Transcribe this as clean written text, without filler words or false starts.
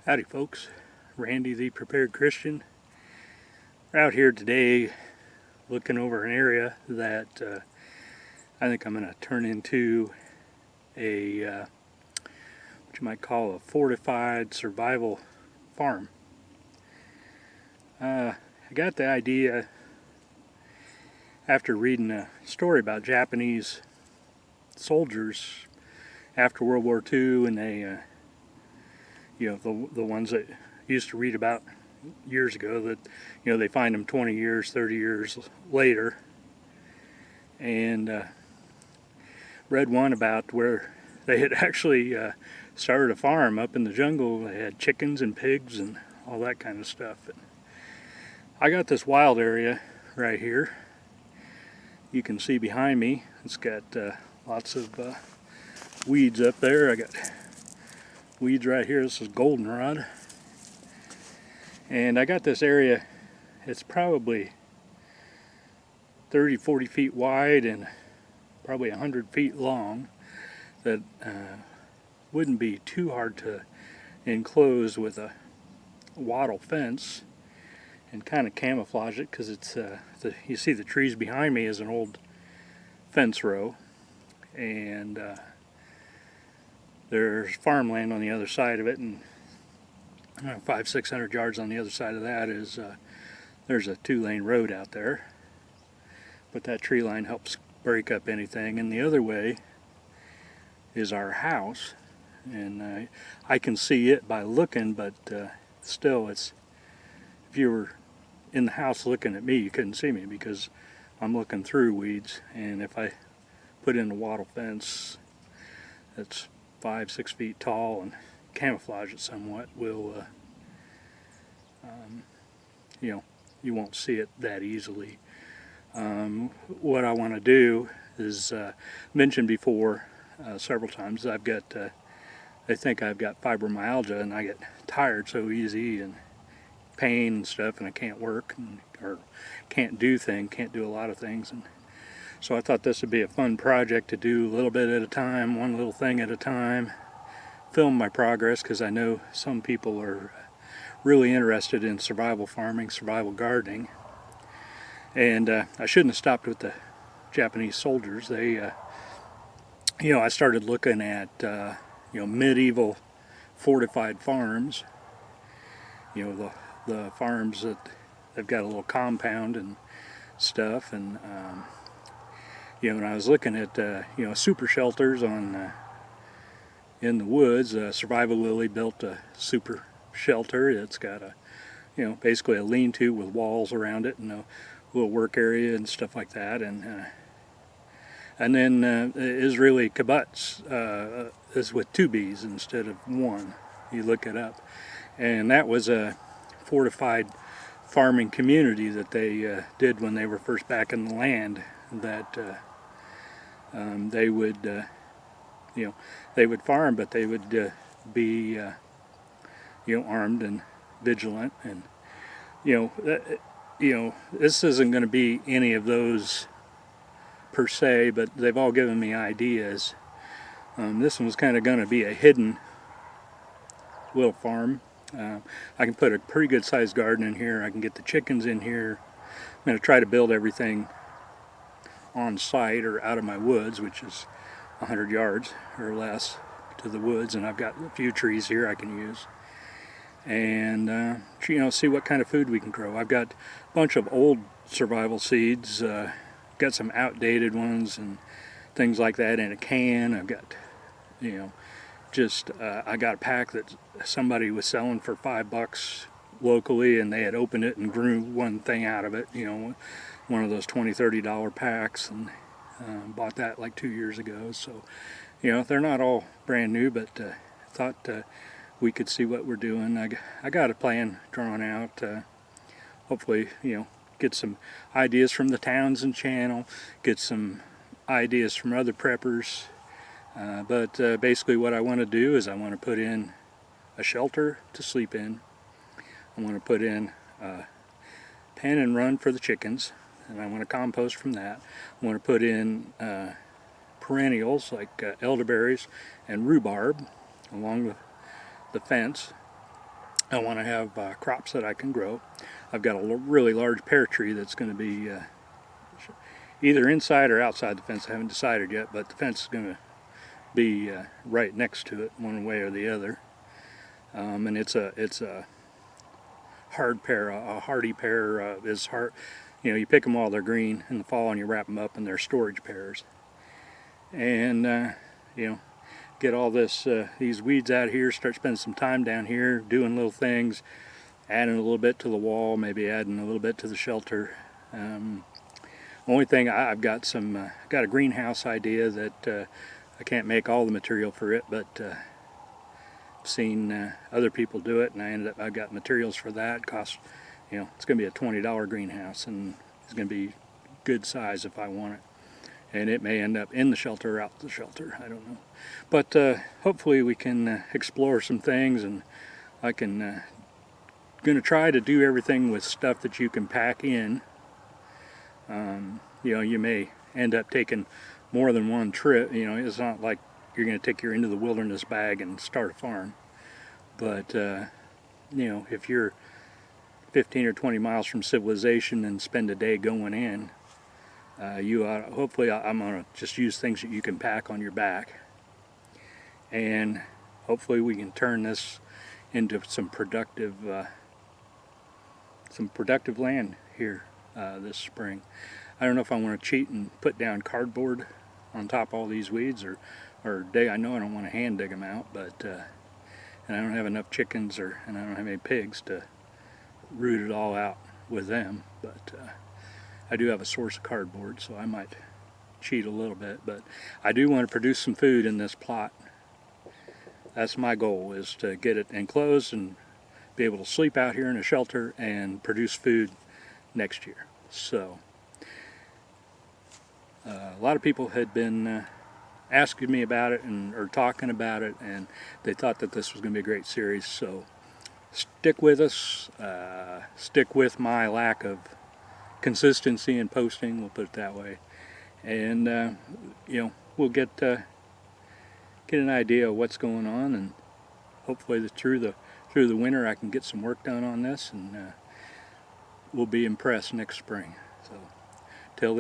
Howdy folks, Randy the Prepared Christian. We're out here today looking over an area that I think I'm going to turn into a what you might call a fortified survival farm. I got the idea after reading a story about Japanese soldiers after World War II, and they the ones that used to read about years ago, that they find them 20 years 30 years later, and read one about where they had actually started a farm up in the jungle. They had chickens and pigs and all that kind of stuff. And I got this wild area right here. You can see behind me it's got lots of weeds up there. I got weeds right here. This is goldenrod, and I got this area. It's probably 30-40 feet wide and probably 100 feet long, that wouldn't be too hard to enclose with a wattle fence and kind of camouflage it, because it's you see the trees behind me is an old fence row, and there's farmland on the other side of it, and 500-600 yards on the other side of that is there's a 2-lane road out there, but that tree line helps break up anything. And the other way is our house, and I can see it by looking, but still, it's, if you were in the house looking at me, you couldn't see me because I'm looking through weeds. And if I put in a wattle fence that's 5-6 feet tall and camouflage it somewhat, will you won't see it that easily. What I want to do is mentioned before several times, I've got I think I've got fibromyalgia, and I get tired so easy and pain and stuff, and I can't work or can't do a lot of things. And so I thought this would be a fun project to do a little bit at a time, one little thing at a time, film my progress, because I know some people are really interested in survival farming, survival gardening. And I shouldn't have stopped with the Japanese soldiers. They, I started looking at, medieval fortified farms. The farms that they've got a little compound and stuff, and and I was looking at super shelters on in the woods. Survival Lily built a super shelter. It's got a basically a lean-to with walls around it and a little work area and stuff like that. And then Israeli kibbutz is with 2 B's instead of 1. You look it up, and that was a fortified farming community that they did when they were first back in the land. That they would they would farm, but they would be armed and vigilant. And this isn't going to be any of those per se, but they've all given me ideas. This one's kind of going to be a hidden little farm. I can put a pretty good sized garden in here. I can get the chickens in here. I'm going to try to build everything on site or out of my woods, which is 100 yards or less to the woods, and I've got a few trees here I can use. And see what kind of food we can grow. I've got a bunch of old survival seeds, got some outdated ones and things like that in a can. I've got I got a pack that somebody was selling for $5 locally, and they had opened it and grew one thing out of it, one of those $20-$30 packs, and bought that like 2 years ago. So they're not all brand new, but thought we could see what we're doing. I got a plan drawn out. Hopefully, get some ideas from the Townsend channel, get some ideas from other preppers. But basically what I want to do is I want to put in a shelter to sleep in. I want to put in a pen and run for the chickens, and I want to compost from that. I want to put in perennials like elderberries and rhubarb along the fence. I want to have crops that I can grow. I've got a really large pear tree that's going to be either inside or outside the fence. I haven't decided yet, but the fence is going to be right next to it, one way or the other. And it's a hard pear, a hardy pear is hard. You know, you pick them while they're green in the fall, and you wrap them up, and they're storage pears. And you know, get all these weeds out here. Start spending some time down here doing little things, adding a little bit to the wall, maybe adding a little bit to the shelter. Only thing I've got got a greenhouse idea that I can't make all the material for it, but I've seen other people do it, and I got materials for that. Cost, you know, it's going to be a $20 greenhouse, and it's going to be good size if I want it. And it may end up in the shelter or out the shelter, I don't know. But hopefully we can explore some things, and I can going to try to do everything with stuff that you can pack in. You know, you may end up taking more than one trip. You know, it's not like you're going to take your into the wilderness bag and start a farm. But you know, if you're 15 or 20 miles from civilization and spend a day going in, hopefully I'm going to just use things that you can pack on your back, and hopefully we can turn this into some productive land here this spring. I don't know if I want to cheat and put down cardboard on top of all these weeds, or I know I don't want to hand dig them out, but and I don't have enough chickens, and I don't have any pigs to root it all out with them, but I do have a source of cardboard, so I might cheat a little bit. But I do want to produce some food in this plot. That's my goal, is to get it enclosed and be able to sleep out here in a shelter and produce food next year. So a lot of people had been asking me about it or talking about it, and they thought that this was going to be a great series. So stick with us. Stick with my lack of consistency in posting, we'll put it that way, and you know, we'll get an idea of what's going on, and hopefully through the winter I can get some work done on this, and we'll be impressed next spring. So till then.